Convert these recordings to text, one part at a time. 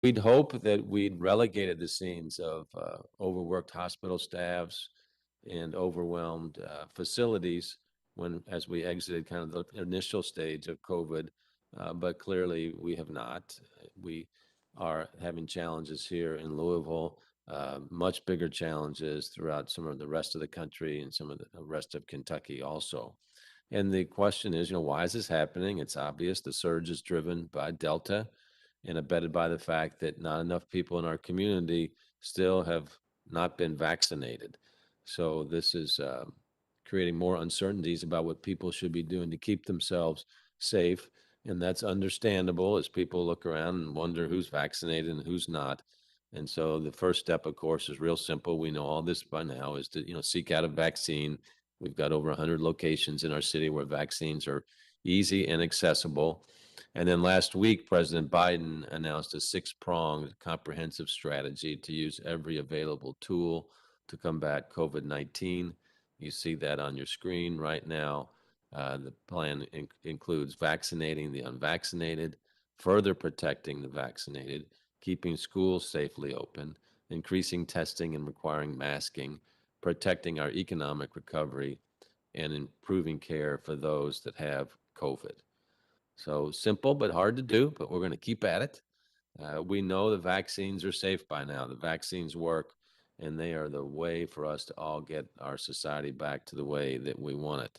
We'd hope that we'd relegated the scenes of overworked hospital staffs and overwhelmed facilities as we exited kind of the initial stage of COVID, but clearly we have not. We are having challenges here in Louisville, much bigger challenges throughout some of the rest of the country and some of the rest of Kentucky also. And the question is, why is this happening? It's obvious the surge is driven by Delta and abetted by the fact that not enough people in our community still have not been vaccinated. So this is creating more uncertainties about what people should be doing to keep themselves safe. And that's understandable as people look around and wonder who's vaccinated and who's not. And so the first step, of course, is real simple. We know all this by now is to, seek out a vaccine. We've got over 100 locations in our city where vaccines are easy and accessible. And then last week, President Biden announced a six-pronged comprehensive strategy to use every available tool to combat COVID-19. You see that on your screen right now. The plan includes vaccinating the unvaccinated, further protecting the vaccinated, keeping schools safely open, increasing testing and requiring masking, protecting our economic recovery, and improving care for those that have COVID. So simple but hard to do, but we're going to keep at it. We know the vaccines are safe by now. The vaccines work, and they are the way for us to all get our society back to the way that we want it.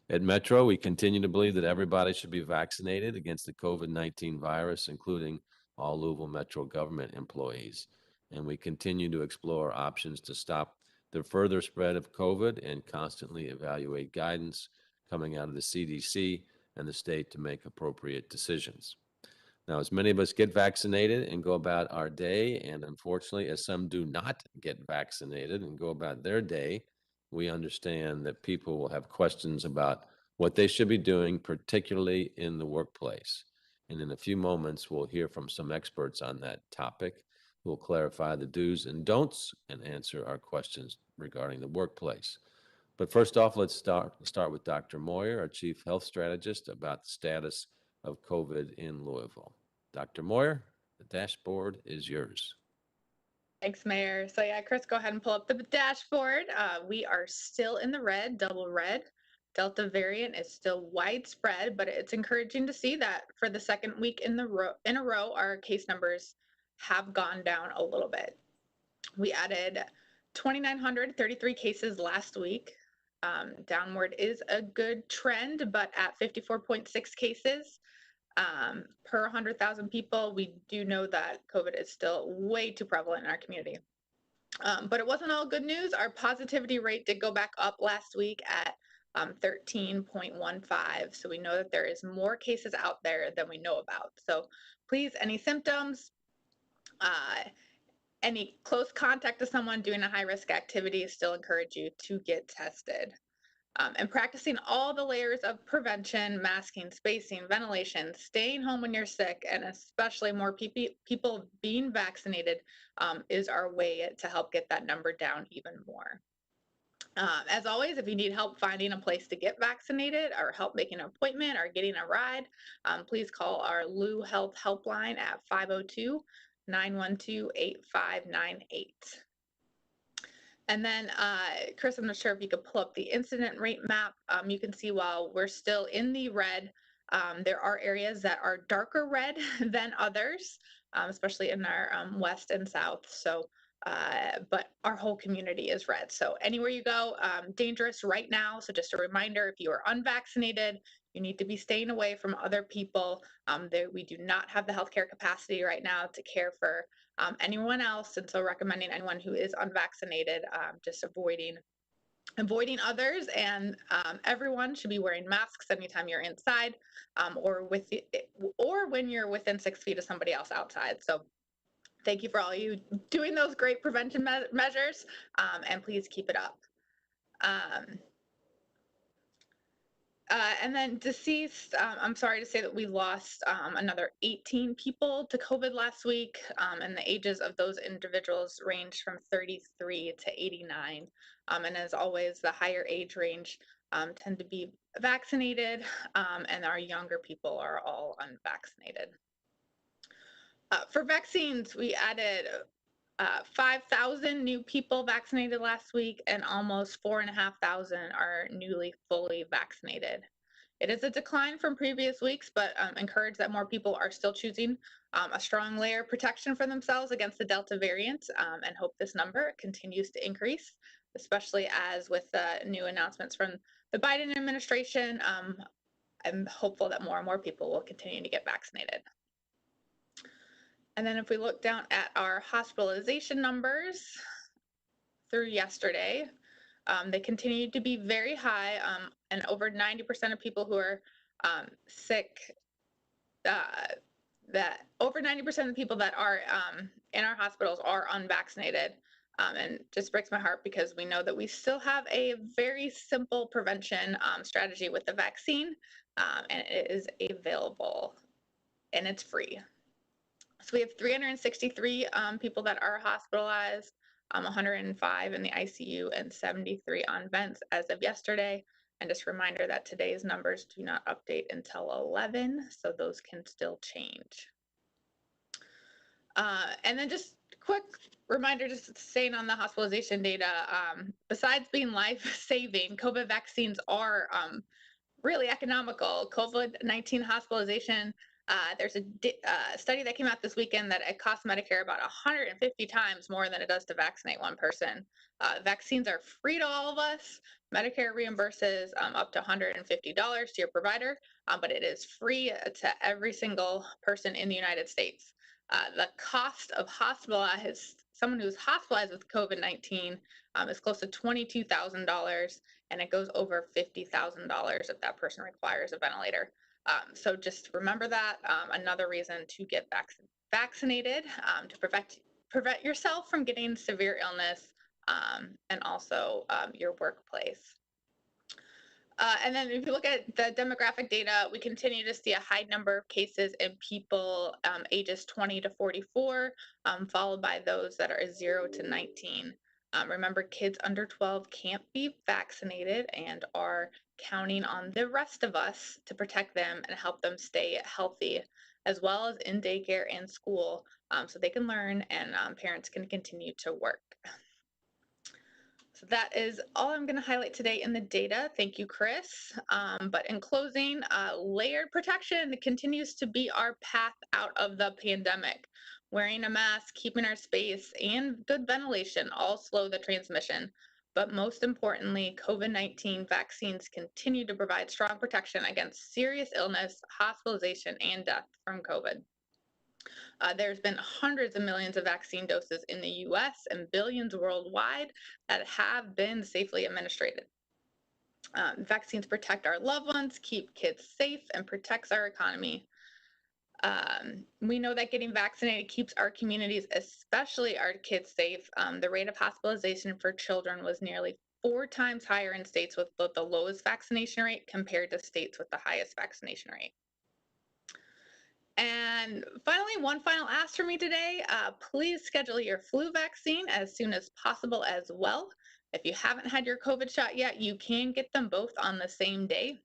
At Metro, we continue to believe that everybody should be vaccinated against the COVID-19 virus, including all Louisville Metro government employees. And we continue to explore options to stop the further spread of COVID and constantly evaluate guidance coming out of the CDC and the state to make appropriate decisions. Now, as many of us get vaccinated and go about our day, and unfortunately, as some do not get vaccinated and go about their day, we understand that people will have questions about what they should be doing, particularly in the workplace. And in a few moments, we'll hear from some experts on that topic who will clarify the do's and don'ts and answer our questions regarding the workplace. But first off, let's start with Dr. Moyer, our Chief Health Strategist, about the status of COVID in Louisville. Dr. Moyer, the dashboard is yours. Thanks, Mayor. So yeah, Chris, go ahead and pull up the dashboard. We are still in the red, double red. Delta variant is still widespread, but it's encouraging to see that for the second week in a row, our case numbers have gone down a little bit. We added 2,933 cases last week. Downward is a good trend, but at 54.6 cases per 100,000 people, we do know that COVID is still way too prevalent in our community. But it wasn't all good news. Our positivity rate did go back up last week at 13.15. So we know that there is more cases out there than we know about. So please, any symptoms, any close contact to someone doing a high risk activity, still encourage you to get tested. And practicing all the layers of prevention, masking, spacing, ventilation, staying home when you're sick, and especially more people being vaccinated is our way to help get that number down even more. As always, if you need help finding a place to get vaccinated or help making an appointment or getting a ride, please call our Lou Health Helpline at 502-912-8598. And then, Chris, I'm not sure if you could pull up the incident rate map. You can see while we're still in the red, there are areas that are darker red than others, especially in our west and south. So, but our whole community is red. So anywhere you go, dangerous right now. So just a reminder, if you are unvaccinated, you need to be staying away from other people. We do not have the healthcare capacity right now to care for anyone else. And so recommending anyone who is unvaccinated, just avoiding others, and everyone should be wearing masks anytime you're inside or when you're within 6 feet of somebody else outside. So thank you for all you doing those great prevention measures, and please keep it up. And then deceased, I'm sorry to say that we lost another 18 people to COVID last week, and the ages of those individuals range from 33 to 89. And as always, the higher age range tend to be vaccinated, and our younger people are all unvaccinated. For vaccines, we added 5,000 new people vaccinated last week, and almost 4,500 are newly fully vaccinated. It is a decline from previous weeks, but encouraged that more people are still choosing a strong layer of protection for themselves against the Delta variant, and hope this number continues to increase, especially as with the new announcements from the Biden administration. I'm hopeful that more and more people will continue to get vaccinated. And then if we look down at our hospitalization numbers through yesterday, they continued to be very high, and over 90% of people who are sick, that over 90% of the people that are in our hospitals are unvaccinated. And just breaks my heart because we know that we still have a very simple prevention strategy with the vaccine, and it is available and it's free. So we have 363 people that are hospitalized, 105 in the ICU, and 73 on vents as of yesterday. And just a reminder that today's numbers do not update until 11, so those can still change. And then just quick reminder, just staying on the hospitalization data, besides being life-saving, COVID vaccines are really economical. COVID-19 hospitalization, there's a study that came out this weekend that it costs Medicare about 150 times more than it does to vaccinate one person. Vaccines are free to all of us. Medicare reimburses up to $150 to your provider, but it is free to every single person in the United States. The cost of someone who's hospitalized with COVID-19 is close to $22,000, and it goes over $50,000 if that person requires a ventilator. So just remember that, another reason to get vaccinated, to prevent yourself from getting severe illness, and also your workplace. And then if you look at the demographic data, we continue to see a high number of cases in people ages 20 to 44, followed by those that are 0 to 19. Remember, kids under 12 can't be vaccinated and are counting on the rest of us to protect them and help them stay healthy, as well as in daycare and school, so they can learn and parents can continue to work. So that is all I'm going to highlight today in the data. Thank you, Chris. But in closing, layered protection continues to be our path out of the pandemic. Wearing a mask, keeping our space, and good ventilation all slow the transmission. But most importantly, COVID-19 vaccines continue to provide strong protection against serious illness, hospitalization, and death from COVID. There's been hundreds of millions of vaccine doses in the US and billions worldwide that have been safely administered. Vaccines protect our loved ones, keep kids safe, and protects our economy. We know that getting vaccinated keeps our communities, especially our kids, safe. The rate of hospitalization for children was nearly 4 times higher in states with the lowest vaccination rate compared to states with the highest vaccination rate. And finally, one final ask for me today, please schedule your flu vaccine as soon as possible as well. If you haven't had your COVID shot yet, you can get them both on the same day.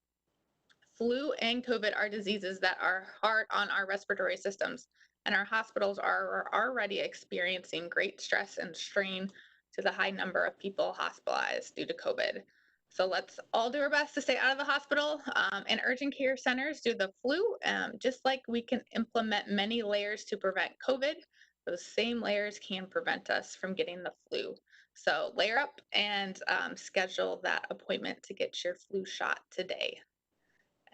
Flu and COVID are diseases that are hard on our respiratory systems, and our hospitals are already experiencing great stress and strain to the high number of people hospitalized due to COVID. So let's all do our best to stay out of the hospital, and urgent care centers do the flu. Just like we can implement many layers to prevent COVID, those same layers can prevent us from getting the flu. So layer up and schedule that appointment to get your flu shot today.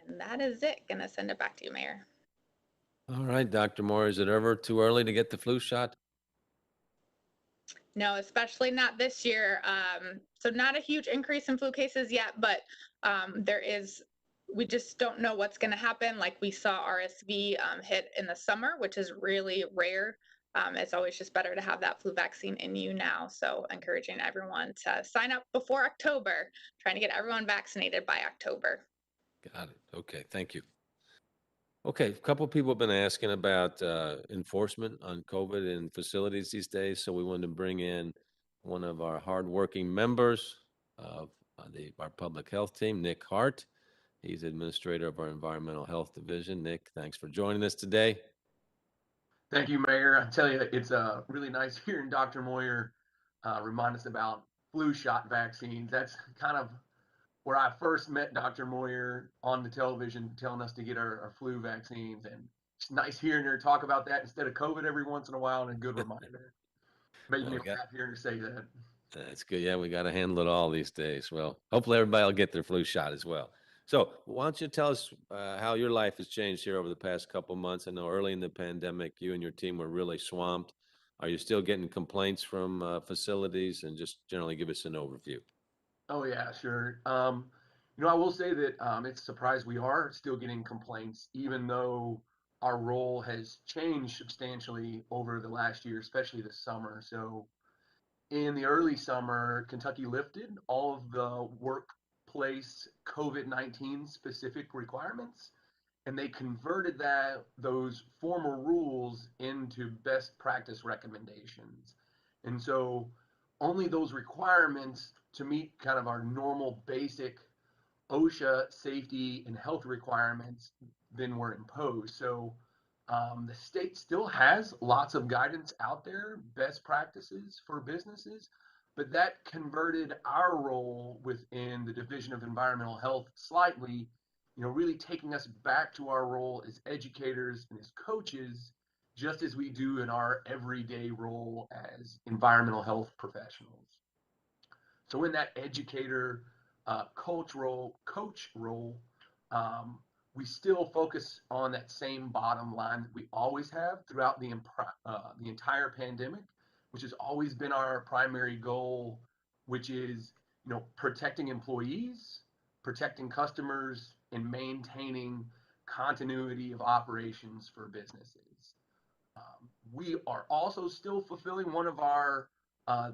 And that is it. Gonna send it back to you, Mayor. All right, Dr. Moore, is it ever too early to get the flu shot? No, especially not this year. So not a huge increase in flu cases yet, but we just don't know what's going to happen. Like we saw RSV hit in the summer, which is really rare. It's always just better to have that flu vaccine in you now. So encouraging everyone to sign up before October, trying to get everyone vaccinated by October. Got it. Okay, thank you. Okay, a couple of people have been asking about enforcement on COVID in facilities these days, so we wanted to bring in one of our hardworking members of our public health team, Nick Hart. He's administrator of our environmental health division. Nick, thanks for joining us today. Thank you, Mayor. I tell you, it's really nice hearing Dr. Moyer remind us about flu shot vaccines. That's kind of where I first met Dr. Moyer on the television telling us to get our flu vaccines. And it's nice hearing her talk about that instead of COVID every once in a while, and a good reminder. Made me We got laugh hearing her say that. That's good. Yeah, we got to handle it all these days. Well, hopefully everybody will get their flu shot as well. So, why don't you tell us how your life has changed here over the past couple months? I know early in the pandemic, you and your team were really swamped. Are you still getting complaints from facilities, and just generally give us an overview? Oh yeah, sure. I will say that it's a surprise we are still getting complaints, even though our role has changed substantially over the last year, especially this summer. So in the early summer, Kentucky lifted all of the workplace COVID-19 specific requirements, and they converted those formal rules into best practice recommendations. And so only those requirements to meet kind of our normal basic OSHA safety and health requirements then were imposed. So the state still has lots of guidance out there, best practices for businesses, but that converted our role within the Division of Environmental Health slightly, really taking us back to our role as educators and as coaches, just as we do in our everyday role as environmental health professionals. So in that educator cultural coach role, um, we still focus on that same bottom line that we always have throughout the entire pandemic, which has always been our primary goal, which is protecting employees, protecting customers, and maintaining continuity of operations for businesses. We are also still fulfilling one of our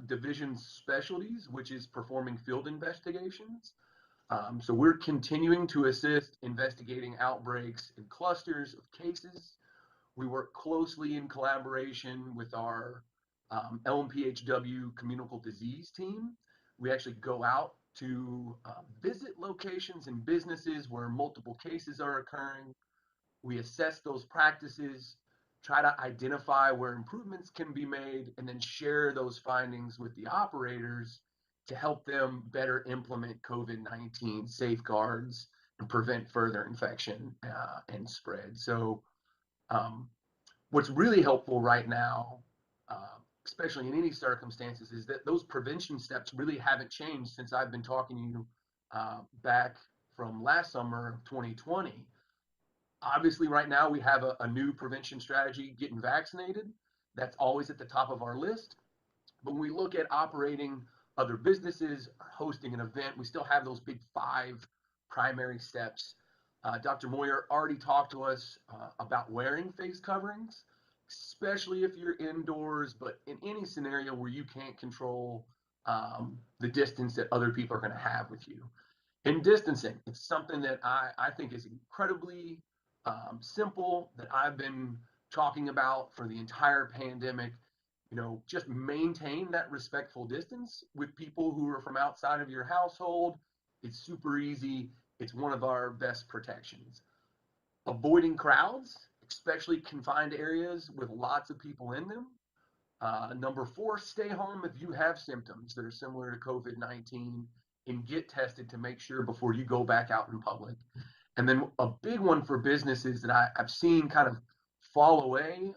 division specialties, which is performing field investigations. So we're continuing to assist investigating outbreaks and clusters of cases. We work closely in collaboration with our LMPHW communicable disease team. We actually go out to visit locations and businesses where multiple cases are occurring. We assess those practices, try to identify where improvements can be made, and then share those findings with the operators to help them better implement COVID-19 safeguards and prevent further infection and spread. So, um, what's really helpful right now, especially in any circumstances, is that those prevention steps really haven't changed since I've been talking to you back from last summer of 2020. Obviously, right now we have a new prevention strategy, getting vaccinated. That's always at the top of our list. But when we look at operating other businesses, hosting an event, we still have those big five primary steps. Dr. Moyer already talked to us about wearing face coverings, especially if you're indoors, but in any scenario where you can't control the distance that other people are going to have with you. And distancing, it's something that I think is incredibly simple, that I've been talking about for the entire pandemic. Just maintain that respectful distance with people who are from outside of your household. It's super easy. It's one of our best protections. Avoiding crowds, especially confined areas with lots of people in them. Number four, stay home if you have symptoms that are similar to COVID-19 and get tested to make sure before you go back out in public. And then a big one for businesses that I've seen kind of fall away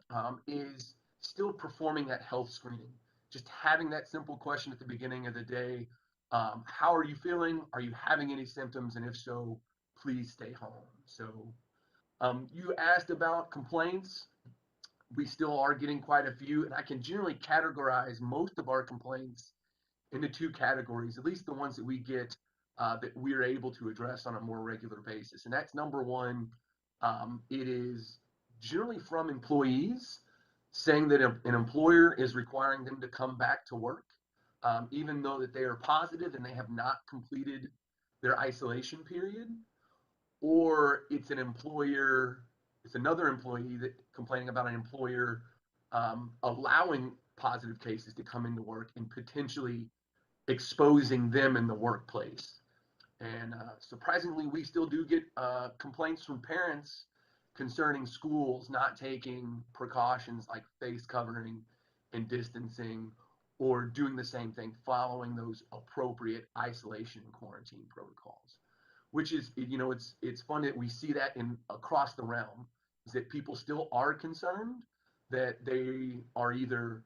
is still performing that health screening. Just having that simple question at the beginning of the day. How are you feeling? Are you having any symptoms? And if so, please stay home. So you asked about complaints. We still are getting quite a few, and I can generally categorize most of our complaints into two categories, at least the ones that we get that we're able to address on a more regular basis. And that's number one, it is generally from employees saying that an employer is requiring them to come back to work, even though that they are positive and they have not completed their isolation period, or it's another employee that complaining about an employer allowing positive cases to come into work and potentially exposing them in the workplace. And surprisingly, we still do get complaints from parents concerning schools not taking precautions like face covering and distancing, or doing the same thing, following those appropriate isolation and quarantine protocols. Which is, it's fun that we see that in across the realm, is that people still are concerned that they are either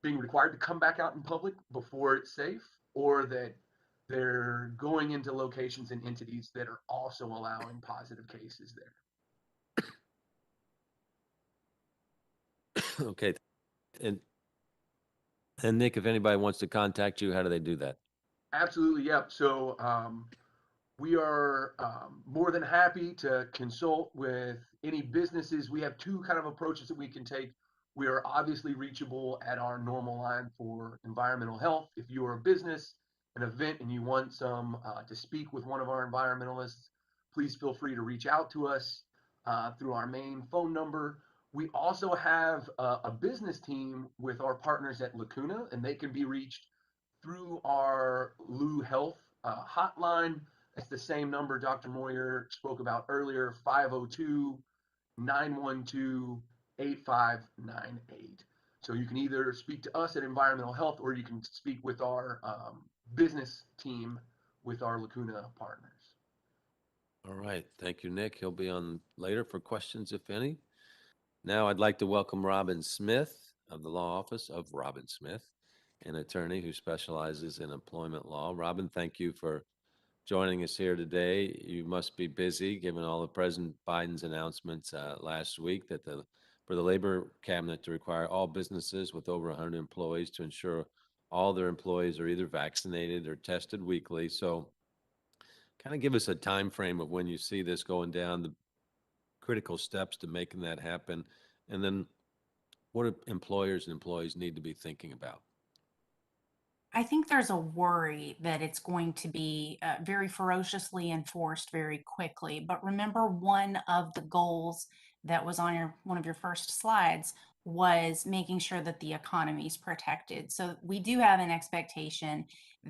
being required to come back out in public before it's safe, or that they're going into locations and entities that are also allowing positive cases there. Okay. And Nick, if anybody wants to contact you, how do they do that? Absolutely, yep. So we are more than happy to consult with any businesses. We have two kind of approaches that we can take. We are obviously reachable at our normal line for environmental health. If you are a business, an event, and you want some to speak with one of our environmentalists, please feel free to reach out to us through our main phone number. We also have a business team with our partners at Lacuna, and they can be reached through our Lou Health hotline. It's the same number Dr. Moyer spoke about earlier, 502-912-8598. So you can either speak to us at Environmental Health, or you can speak with our business team with our Lacuna partners. All right. Thank you, Nick. He'll be on later for questions, if any. Now I'd like to welcome Robin Smith of the Law Office of Robin Smith, an attorney who specializes in employment law. Robin, thank you for joining us here today. You must be busy given all of President Biden's announcements last week that for the Labor Cabinet to require all businesses with over 100 employees to ensure all their employees are either vaccinated or tested weekly. So kind of give us a time frame of when you see this going down, the critical steps to making that happen, and then what do employers and employees need to be thinking about? I think there's a worry that it's going to be very ferociously enforced very quickly. But remember, one of the goals that was on one of your first slides was making sure that the economy is protected. So we do have an expectation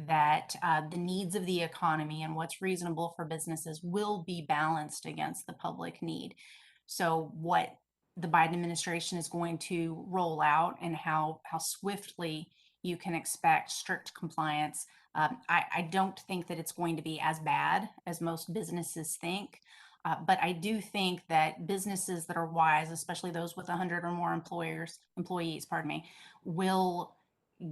that the needs of the economy and what's reasonable for businesses will be balanced against the public need. So what the Biden administration is going to roll out and how swiftly you can expect strict compliance. I don't think that it's going to be as bad as most businesses think, but I do think that businesses that are wise, especially those with 100 or more employees, will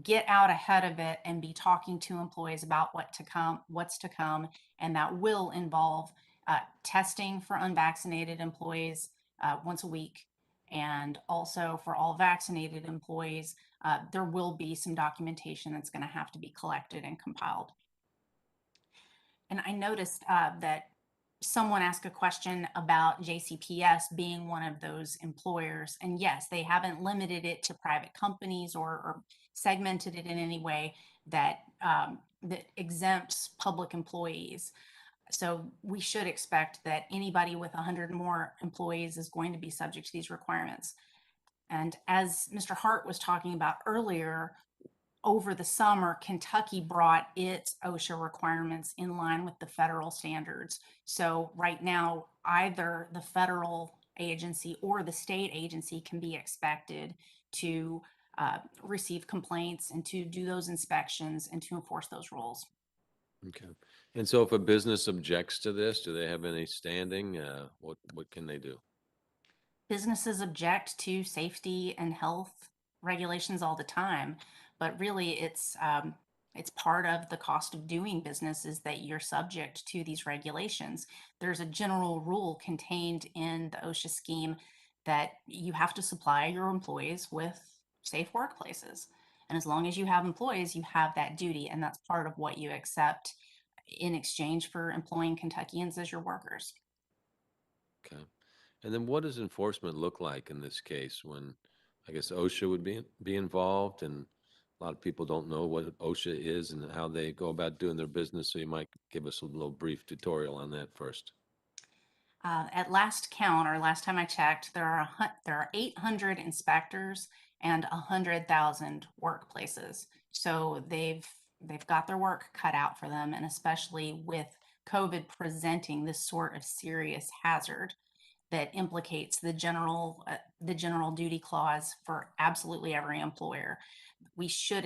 get out ahead of it and be talking to employees about what's to come, and that will involve testing for unvaccinated employees once a week, and also for all vaccinated employees. There will be some documentation that's going to have to be collected and compiled. And I noticed that someone asked a question about JCPS being one of those employers. And yes, they haven't limited it to private companies or segmented it in any way that exempts public employees. So we should expect that anybody with 100 more employees is going to be subject to these requirements. And as Mr. Hart was talking about earlier, over the summer, Kentucky brought its OSHA requirements in line with the federal standards. So right now, either the federal agency or the state agency can be expected to receive complaints and to do those inspections and to enforce those rules. Okay. And so if a business objects to this, do they have any standing? What can they do? Businesses object to safety and health regulations all the time, but really it's part of the cost of doing business is that you're subject to these regulations. There's a general rule contained in the OSHA scheme that you have to supply your employees with safe workplaces. And as long as you have employees, you have that duty, and that's part of what you accept in exchange for employing Kentuckians as your workers. Okay. And then what does enforcement look like in this case when I guess OSHA would be involved, and a lot of people don't know what OSHA is and how they go about doing their business. So you might give us a little brief tutorial on that first. At last count, or last time I checked, there are 800 inspectors and 100,000 workplaces. So they've got their work cut out for them, and especially with COVID presenting this sort of serious hazard, that implicates the general duty clause for absolutely every employer. We should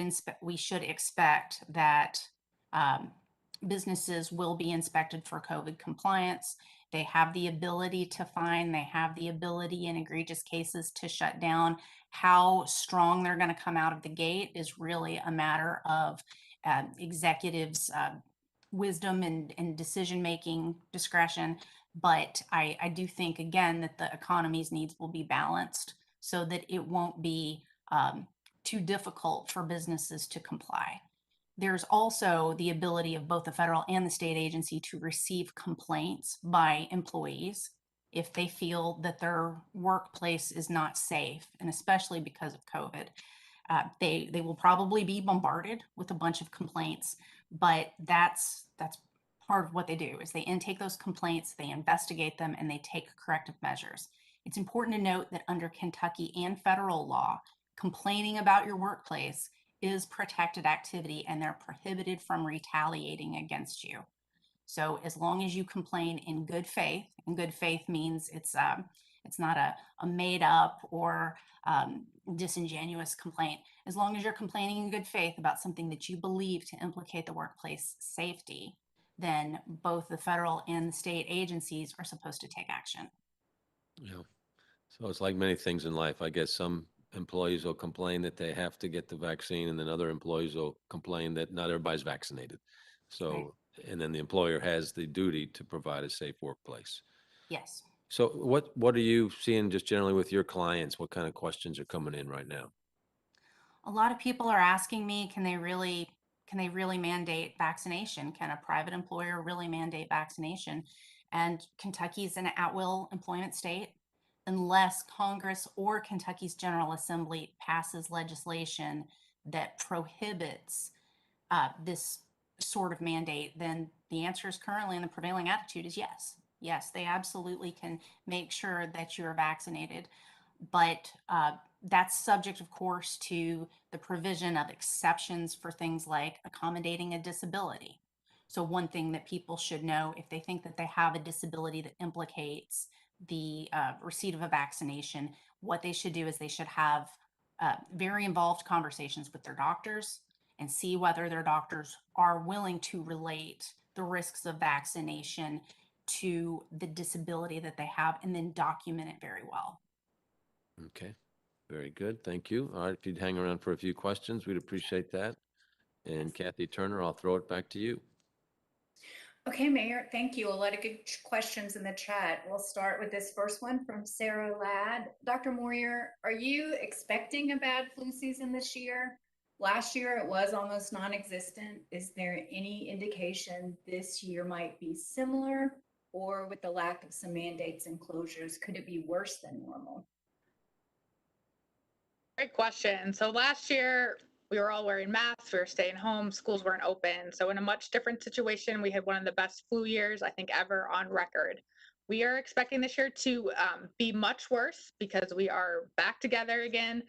expect that businesses will be inspected for COVID compliance. They have the ability to fine, they have the ability in egregious cases to shut down. How strong they're going to come out of the gate is really a matter of executives' wisdom and decision-making discretion. But I do think, again, that the economy's needs will be balanced so that it won't be too difficult for businesses to comply. There's also the ability of both the federal and the state agency to receive complaints by employees if they feel that their workplace is not safe, and especially because of COVID. They will probably be bombarded with a bunch of complaints, but that's part of what they do is they intake those complaints, they investigate them, and they take corrective measures. It's important to note that under Kentucky and federal law, complaining about your workplace is protected activity and they're prohibited from retaliating against you. So as long as you complain in good faith, and good faith means it's not a made up or disingenuous complaint. As long as you're complaining in good faith about something that you believe to implicate the workplace safety, then both the federal and the state agencies are supposed to take action. Yeah. So it's like many things in life. I guess some employees will complain that they have to get the vaccine, and then other employees will complain that not everybody's vaccinated. So, right. And then the employer has the duty to provide a safe workplace. Yes. So what are you seeing just generally with your clients? What kind of questions are coming in right now? A lot of people are asking me, can they really mandate vaccination? Can a private employer really mandate vaccination? And Kentucky's an at-will employment state. Unless Congress or Kentucky's General Assembly passes legislation that prohibits this sort of mandate, then the answer is currently, and the prevailing attitude is yes. Yes, they absolutely can make sure that you're vaccinated, but that's subject, of course, to the provision of exceptions for things like accommodating a disability. So one thing that people should know if they think that they have a disability that implicates the receipt of a vaccination, what they should do is they should have very involved conversations with their doctors and see whether their doctors are willing to relate the risks of vaccination to the disability that they have and then document it very well. Okay, very good. Thank you. All right, if you'd hang around for a few questions, we'd appreciate that. And Kathy Turner, I'll throw it back to you. Okay, Mayor, thank you. A lot of good questions in the chat. We'll start with this first one from Sarah Ladd. Dr. Moyer, are you expecting a bad flu season this year? Last year, it was almost non-existent. Is there any indication this year might be similar, or with the lack of some mandates and closures, could it be worse than normal? Great question. So last year, we were all wearing masks, we were staying home, schools weren't open. So in a much different situation, we had one of the best flu years, I think, ever on record. We are expecting this year to be much worse because we are back together again.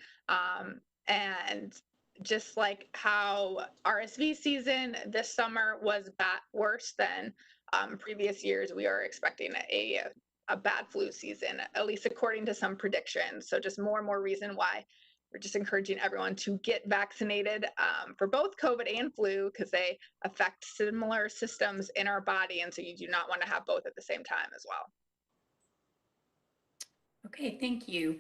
And just like how RSV season this summer was worse than previous years, we are expecting a bad flu season, at least according to some predictions. So just more and more reason why we're just encouraging everyone to get vaccinated for both COVID and flu because they affect similar systems in our body. And so you do not want to have both at the same time as well. Okay, thank you.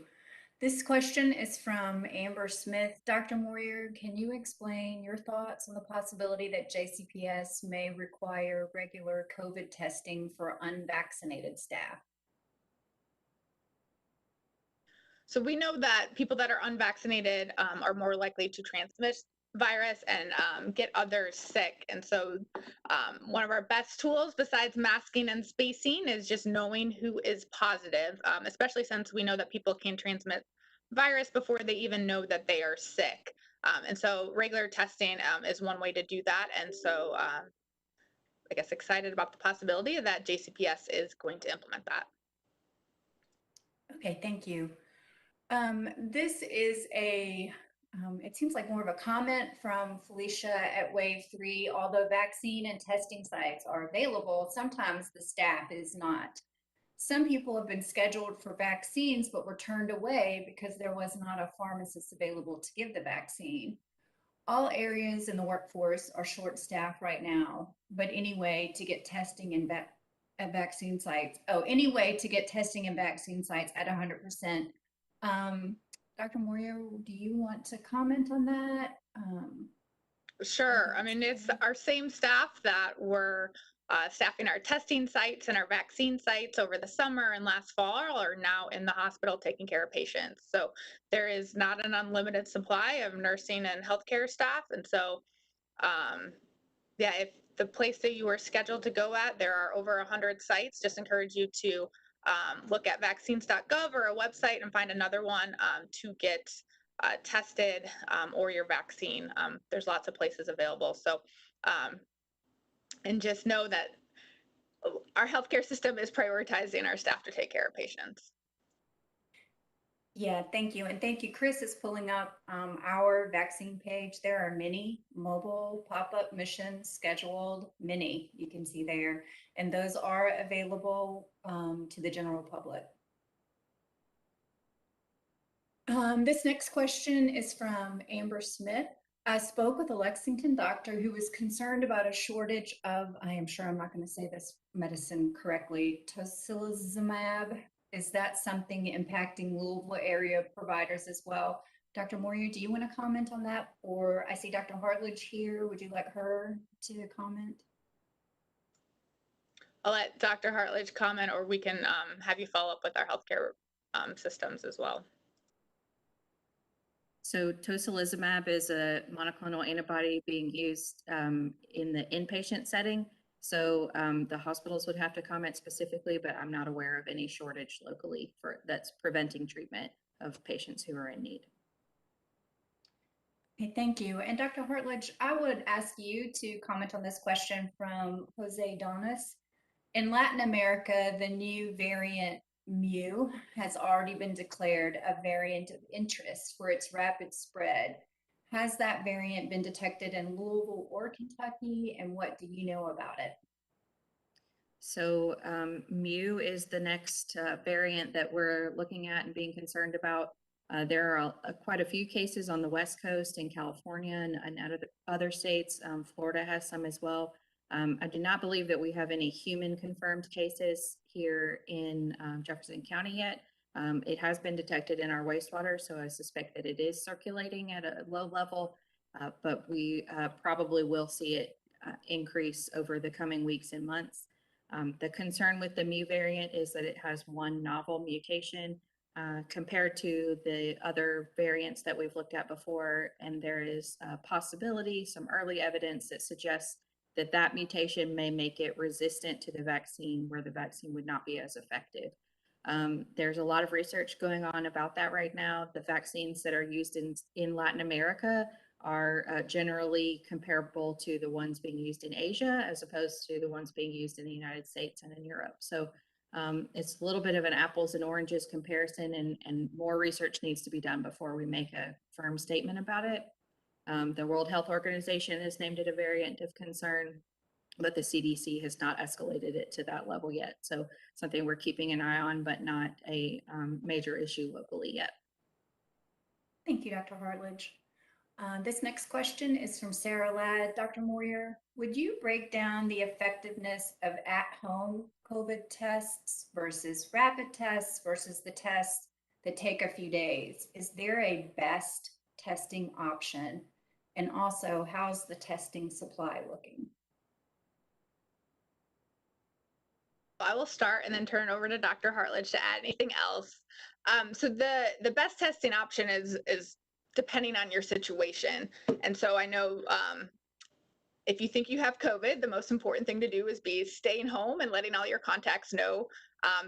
This question is from Amber Smith. Dr. Moyer, can you explain your thoughts on the possibility that JCPS may require regular COVID testing for unvaccinated staff? So we know that people that are unvaccinated are more likely to transmit virus and get others sick. And so one of our best tools besides masking and spacing is just knowing who is positive, especially since we know that people can transmit virus before they even know that they are sick. And so regular testing is one way to do that. And so I guess excited about the possibility that JCPS is going to implement that. Okay, thank you. This is it seems like more of a comment from Felicia at Wave 3. Although vaccine and testing sites are available, sometimes the staff is not Some people have been scheduled for vaccines, but were turned away because there was not a pharmacist available to give the vaccine. All areas in the workforce are short-staffed right now, but anyway, to get testing and at vaccine sites. Anyway, to get testing and vaccine sites at 100%. Dr. Moyer, do you want to comment on that? Sure. I mean, it's our same staff that were staffing our testing sites and our vaccine sites over the summer and last fall are now in the hospital taking care of patients. So there is not an unlimited supply of nursing and healthcare staff. And so, yeah, if the place that you were scheduled to go at, there are over 100 sites, just encourage you to look at vaccines.gov or a website and find another one to get tested or your vaccine. There's lots of places available. So, and just know that our healthcare system is prioritizing our staff to take care of patients. Yeah, thank you. And thank you. Chris is pulling up our vaccine page. There are many mobile pop-up missions scheduled, many you can see there. And those are available to the general public. This next question is from Amber Smith. I spoke with a Lexington doctor who was concerned about a shortage of, I am sure I'm not going to say this medicine correctly, tocilizumab. Is that something impacting Louisville area providers as well? Dr. Moyer, do you want to comment on that? Or I see Dr. Hartledge here. Would you like her to comment? I'll let Dr. Hartledge comment, or we can have you follow up with our healthcare systems as well. So tocilizumab is a monoclonal antibody being used in the inpatient setting. So the hospitals would have to comment specifically, but I'm not aware of any shortage locally that's preventing treatment of patients who are in need. Okay, thank you. And Dr. Hartledge, I would ask you to comment on this question from Jose Donis. In Latin America, the new variant Mu has already been declared a variant of interest for its rapid spread. Has that variant been detected in Louisville or Kentucky, and what do you know about it? So Mu is the next variant that we're looking at and being concerned about. There are quite a few cases on the West Coast in California and other states. Florida has some as well. I do not believe that we have any human confirmed cases here in Jefferson County yet. It has been detected in our wastewater, so I suspect that it is circulating at a low level, but we probably will see it increase over the coming weeks and months. The concern with the Mu variant is that it has one novel mutation compared to the other variants that we've looked at before, and there is a possibility, some early evidence that suggests that that mutation may make it resistant to the vaccine, where the vaccine would not be as effective. There's a lot of research going on about that right now. The vaccines that are used in Latin America are generally comparable to the ones being used in Asia, as opposed to the ones being used in the United States and in Europe. So it's a little bit of an apples and oranges comparison, and more research needs to be done before we make a firm statement about it. The World Health Organization has named it a variant of concern, but the CDC has not escalated it to that level yet. So something we're keeping an eye on, but not a major issue locally yet. Thank you, Dr. Hartledge. This next question is from Sarah Ladd. Dr. Moyer, would you break down the effectiveness of at-home COVID tests versus rapid tests versus the tests that take a few days? Is there a best testing option? And also, how's the testing supply looking? I will start and then turn it over to Dr. Hartledge to add anything else. So the best testing option is depending on your situation. And so I know if you think you have COVID, the most important thing to do is be staying home and letting all your contacts know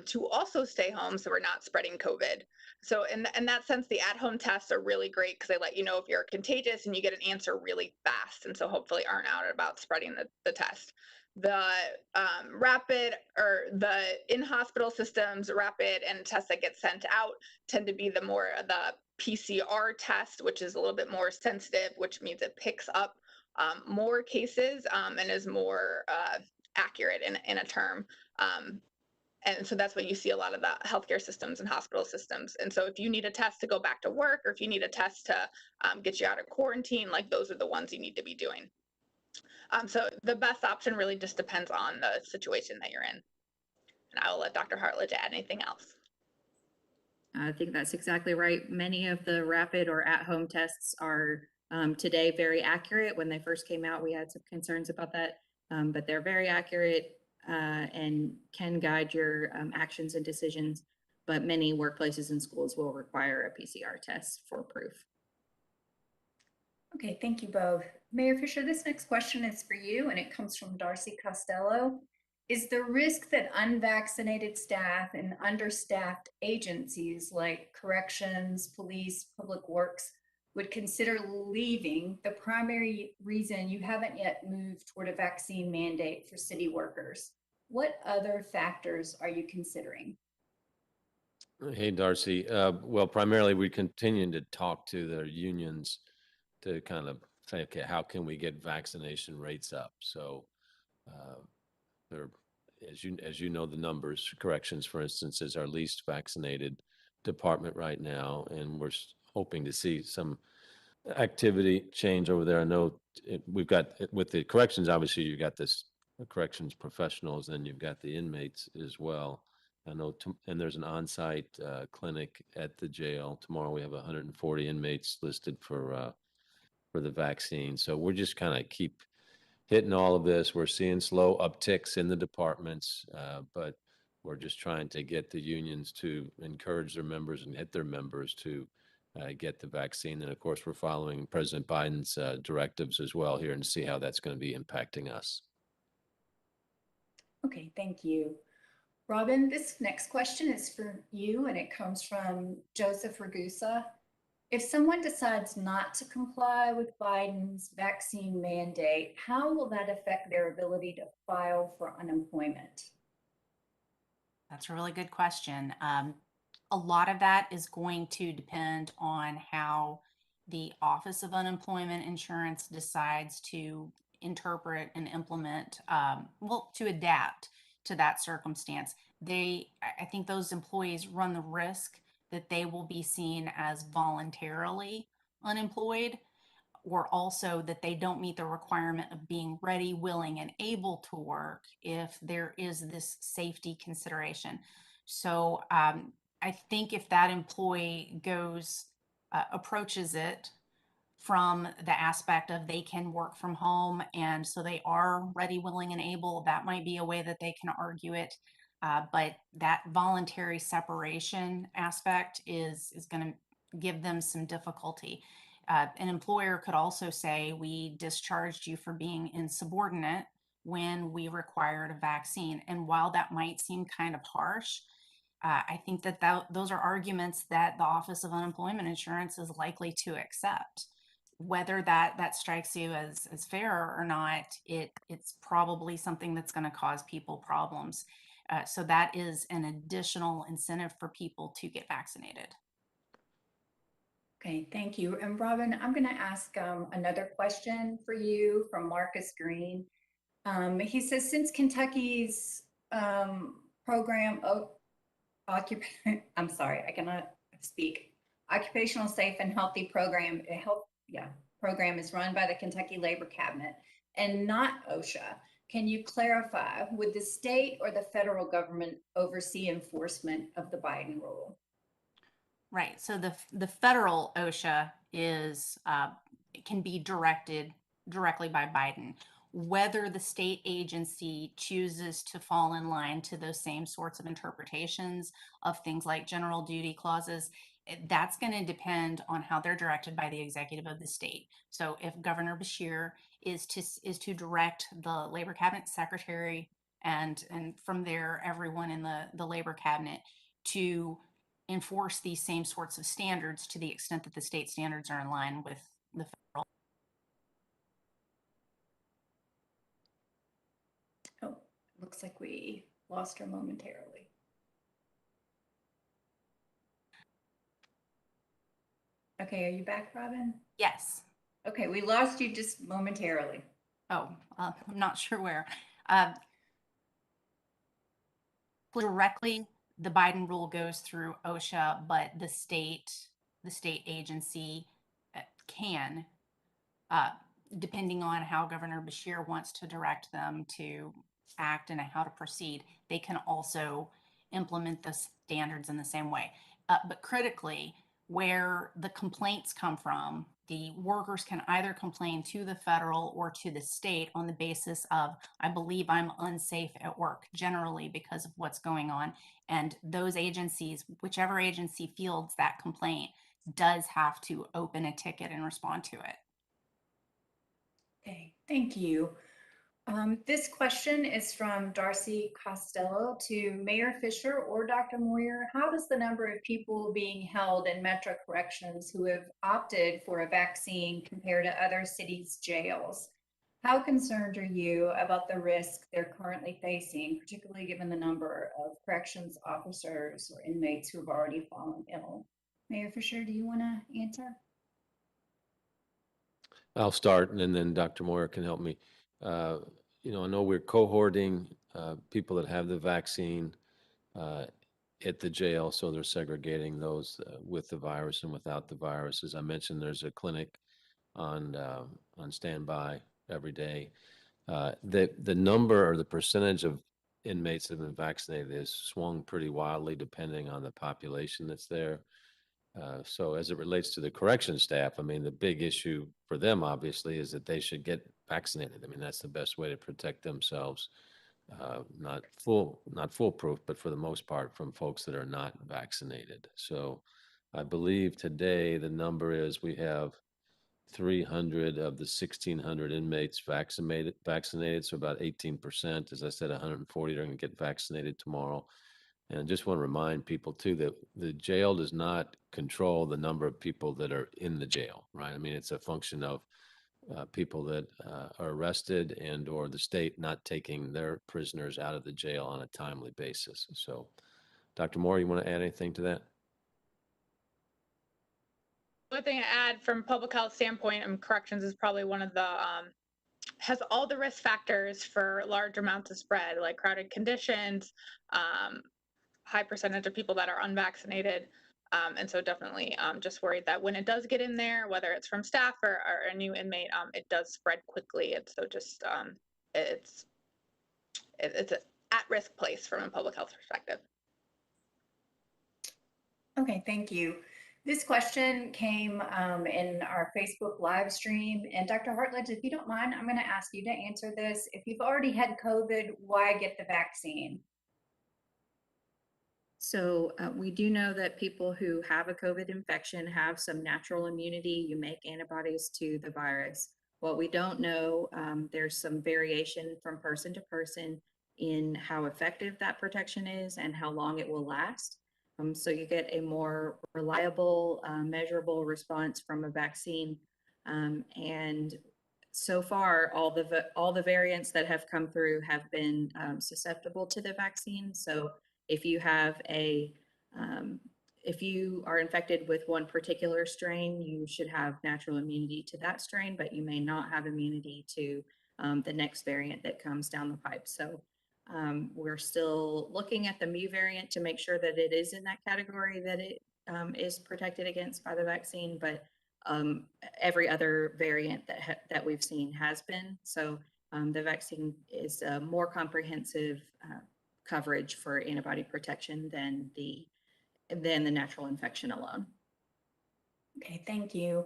to also stay home so we're not spreading COVID. So in that sense, the at-home tests are really great because they let you know if you're contagious and you get an answer really fast. And so hopefully aren't out about spreading the test. The rapid or the in-hospital systems, rapid and tests that get sent out tend to be the PCR test, which is a little bit more sensitive, which means it picks up more cases and is more accurate in a term. And so that's what you see a lot of the healthcare systems and hospital systems. And so if you need a test to go back to work, or if you need a test to get you out of quarantine, like those are the ones you need to be doing. So the best option really just depends on the situation that you're in. And I will let Dr. Hartledge add anything else. I think that's exactly right. Many of the rapid or at-home tests are today very accurate. When they first came out, we had some concerns about that, but they're very accurate and can guide your actions and decisions. But many workplaces and schools will require a PCR test for proof. Okay, thank you both. Mayor Fischer, this next question is for you, and it comes from Darcy Costello. Is the risk that unvaccinated staff and understaffed agencies like corrections, police, public works would consider leaving the primary reason you haven't yet moved toward a vaccine mandate for city workers? What other factors are you considering? Hey, Darcy. Well, primarily we continue to talk to the unions to kind of say, okay, how can we get vaccination rates up? So there, as you know, the numbers, corrections, for instance, is our least vaccinated department right now, and we're hoping to see some activity change over there. I know we've got with the corrections, obviously you've got this corrections professionals, and you've got the inmates as well. I know, and there's an on-site clinic at the jail. Tomorrow we have 140 inmates listed for the vaccine. So we're just kind of keep hitting all of this. We're seeing slow upticks in the departments, but we're just trying to get the unions to encourage their members and hit their members to get the vaccine. And of course, we're following President Biden's directives as well here and see how that's going to be impacting us. Okay, thank you. Robin, this next question is for you, and it comes from Joseph Ragusa. If someone decides not to comply with Biden's vaccine mandate, how will that affect their ability to file for unemployment? That's a really good question. A lot of that is going to depend on how the Office of Unemployment Insurance decides to interpret and implement, well, to adapt to that circumstance. I think those employees run the risk that they will be seen as voluntarily unemployed, or also that they don't meet the requirement of being ready, willing, and able to work if there is this safety consideration. So I think if that employee approaches it from the aspect of they can work from home, and so they are ready, willing, and able, that might be a way that they can argue it. But that voluntary separation aspect is going to give them some difficulty. An employer could also say, we discharged you for being insubordinate when we required a vaccine. And while that might seem kind of harsh, I think that those are arguments that the Office of Unemployment Insurance is likely to accept. Whether that strikes you as fair or not, it's probably something that's going to cause people problems. So that is an additional incentive for people to get vaccinated. Okay, thank you. And Robin, I'm going to ask another question for you from Marcus Green. He says, since Kentucky's program of I'm sorry, I cannot speak. Occupational Safe and Healthy program is run by the Kentucky Labor Cabinet and not OSHA. Can you clarify, would the state or the federal government oversee enforcement of the Biden rule? Right. So the federal OSHA can be directed directly by Biden. Whether the state agency chooses to fall in line to those same sorts of interpretations of things like general duty clauses, that's going to depend on how they're directed by the executive of the state. So if Governor Beshear is to direct the Labor Cabinet Secretary and from there everyone in the Labor Cabinet to enforce these same sorts of standards to the extent that the state standards are in line with the federal. Oh, looks like we lost her momentarily. Okay, are you back, Robin? Yes. Okay, we lost you just momentarily. Oh, I'm not sure where. directly, the Biden rule goes through OSHA, but the state agency can, uh, depending on how Governor Bashir wants to direct them to act and how to proceed, they can also implement the standards in the same way. But critically, where the complaints come from, the workers can either complain to the federal or to the state on the basis of, I believe I'm unsafe at work, generally because of what's going on. And those agencies, whichever agency fields that complaint, does have to open a ticket and respond to it. Okay, thank you. This question is from Darcy Costello to Mayor Fischer or Dr. Moyer. How does the number of people being held in Metro Corrections who have opted for a vaccine compare to other cities' jails? How concerned are you about the risk they're currently facing, particularly given the number of corrections officers or inmates who have already fallen ill? Mayor Fischer, do you want to answer? I'll start, and then Dr. Moyer can help me. I know we're cohorting people that have the vaccine at the jail, so they're segregating those with the virus and without the virus. As I mentioned, there's a clinic on standby every day. The number or the percentage of inmates that have been vaccinated is swung pretty wildly depending on the population that's there. So as it relates to the correction staff, I mean, the big issue for them obviously is that they should get vaccinated. I mean, that's the best way to protect themselves. Not foolproof, but for the most part from folks that are not vaccinated. So I believe today the number is we have 300 of the 1,600 inmates vaccinated. So about 18%, as I said, 140 are going to get vaccinated tomorrow. And I just want to remind people too that the jail does not control the number of people that are in the jail, right? I mean, it's a function of people that are arrested and or the state not taking their prisoners out of the jail on a timely basis. So, Dr. Moore, you want to add anything to that? One thing to add from public health standpoint, corrections is probably one of the has all the risk factors for large amounts of spread, like crowded conditions, high percentage of people that are unvaccinated. And so definitely just worried that when it does get in there, whether it's from staff or a new inmate, it does spread quickly. And so just it's an at-risk place from a public health perspective. Okay, thank you. This question came in our Facebook live stream. And Dr. Hartledge, if you don't mind, I'm going to ask you to answer this. If you've already had COVID, why get the vaccine? So we do know that people who have a COVID infection have some natural immunity. You make antibodies to the virus. What we don't know, there's some variation from person to person in how effective that protection is and how long it will last. So you get a more reliable, measurable response from a vaccine. And so far, all the variants that have come through have been susceptible to the vaccine. So if you have if you are infected with one particular strain, you should have natural immunity to that strain, but you may not have immunity to the next variant that comes down the pipe. So we're still looking at the Mu variant to make sure that it is in that category that it is protected against by the vaccine, but every other variant that we've seen has been. So the vaccine is a more comprehensive coverage for antibody protection than the natural infection alone. Okay, thank you.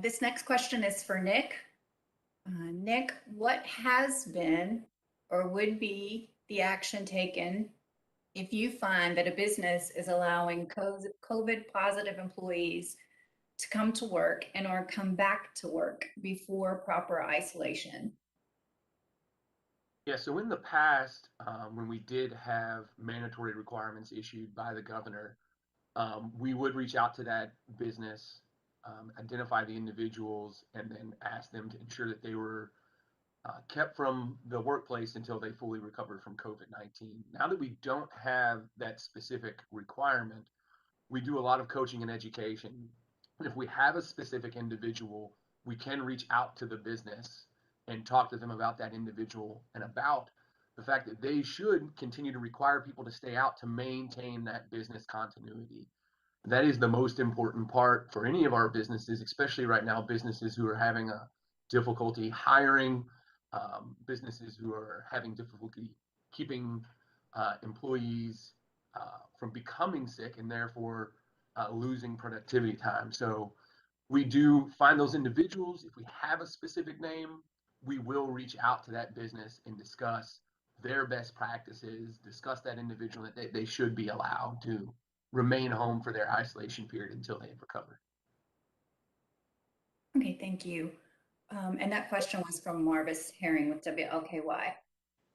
This next question is for Nick. Nick, what has been or would be the action taken if you find that a business is allowing COVID positive employees to come to work and or come back to work before proper isolation? Yeah, so in the past, when we did have mandatory requirements issued by the governor, we would reach out to that business, identify the individuals, and then ask them to ensure that they were kept from the workplace until they fully recovered from COVID-19. Now that we don't have that specific requirement, we do a lot of coaching and education. And if we have a specific individual, we can reach out to the business and talk to them about that individual and about the fact that they should continue to require people to stay out to maintain that business continuity. That is the most important part for any of our businesses, especially right now, businesses who are having a difficulty hiring, businesses who are having difficulty keeping employees from becoming sick and therefore losing productivity time. So we do find those individuals. If we have a specific name, we will reach out to that business and discuss their best practices, discuss that individual that they should be allowed to remain home for their isolation period until they've recovered. Okay, thank you. And that question was from Marvis Herring with WLKY.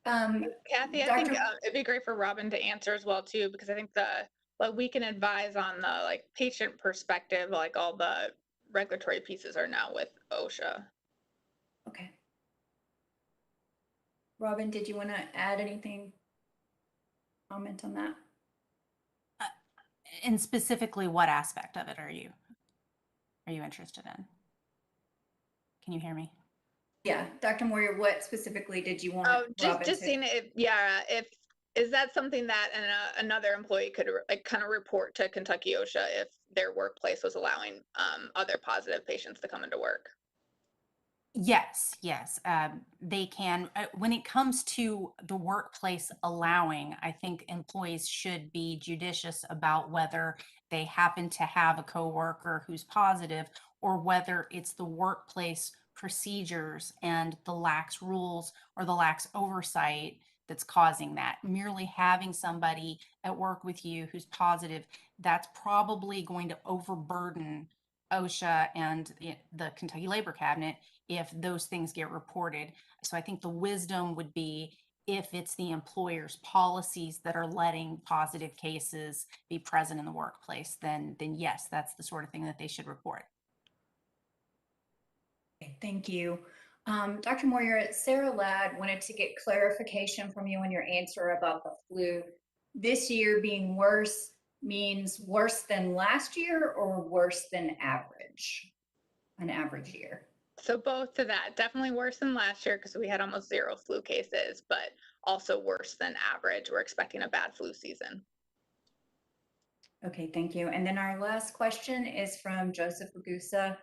Kathy, I Dr. think it'd be great for Robin to answer as well too, because I think like we can advise on the like patient perspective, like all the regulatory pieces are now with OSHA. Okay. Robin, did you want to add anything? Comment on that? And specifically, what aspect of it are you interested in? Can you hear me? Yeah, Dr. Moyer, what specifically did you want? Oh, Robin just to- seeing if is that something that another employee could like kind of report to Kentucky OSHA if their workplace was allowing other positive patients to come into work? Yes, they can. When it comes to the workplace allowing, I think employees should be judicious about whether they happen to have a coworker who's positive or whether it's the workplace procedures and the lax rules or the lax oversight that's causing that. Merely having somebody at work with you who's positive, that's probably going to overburden OSHA and the Kentucky Labor Cabinet if those things get reported. So I think the wisdom would be if it's the employer's policies that are letting positive cases be present in the workplace, then yes, that's the sort of thing that they should report. Okay, thank you. Dr. Moyer, Sarah Ladd wanted to get clarification from you on your answer about the flu. This year being worse means worse than last year or worse than average, an average year? So both to that, definitely worse than last year because we had almost 0 flu cases, but also worse than average. We're expecting a bad flu season. Okay, thank you. And then our last question is from Joseph Ragusa.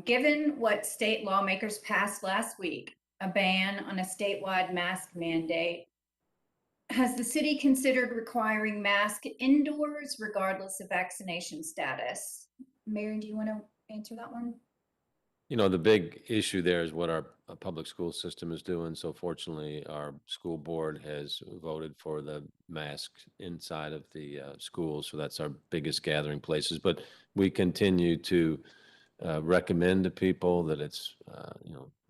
Given what state lawmakers passed last week, a ban on a statewide mask mandate, has the city considered requiring masks indoors regardless of vaccination status? Mary, do you want to answer that one? You know, the big issue there is what our public school system is doing. So fortunately, our school board has voted for the masks inside of the schools. So that's our biggest gathering places. But we continue to recommend to people that it's,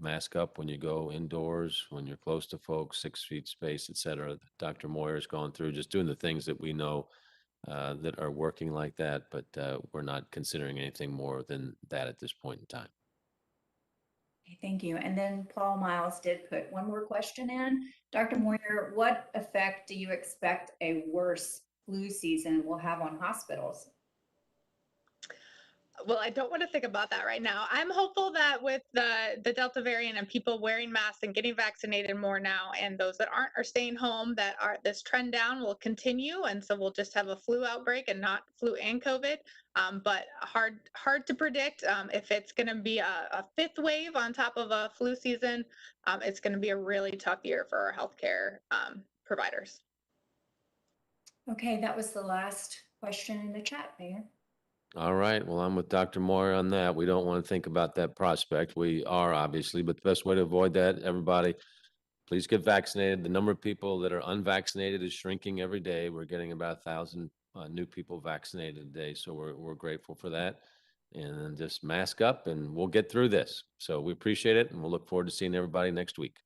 mask up when you go indoors, when you're close to folks, 6 feet space, et cetera. Dr. Moyer's gone through just doing the things that we know that are working like that, but we're not considering anything more than that at this point in time. Okay, thank you. And then Paul Miles did put one more question in. Dr. Moyer, what effect do you expect a worse flu season will have on hospitals? Well, I don't want to think about that right now. I'm hopeful that with the Delta variant and people wearing masks and getting vaccinated more now, and those that aren't are staying home, that this trend down will continue, and so we'll just have a flu outbreak and not flu and COVID. But hard to predict if it's going to be a 5th wave on top of a flu season. It's going to be a really tough year for our healthcare providers. Okay, that was the last question in the chat, Mayor. All right. Well, I'm with Dr. Moyer on that. We don't want to think about that prospect. We are obviously, but the best way to avoid that, everybody, please get vaccinated. The number of people that are unvaccinated is shrinking every day. We're getting about 1,000 new people vaccinated a day. So we're grateful for that. And then just mask up and we'll get through this. So we appreciate it and we'll look forward to seeing everybody next week.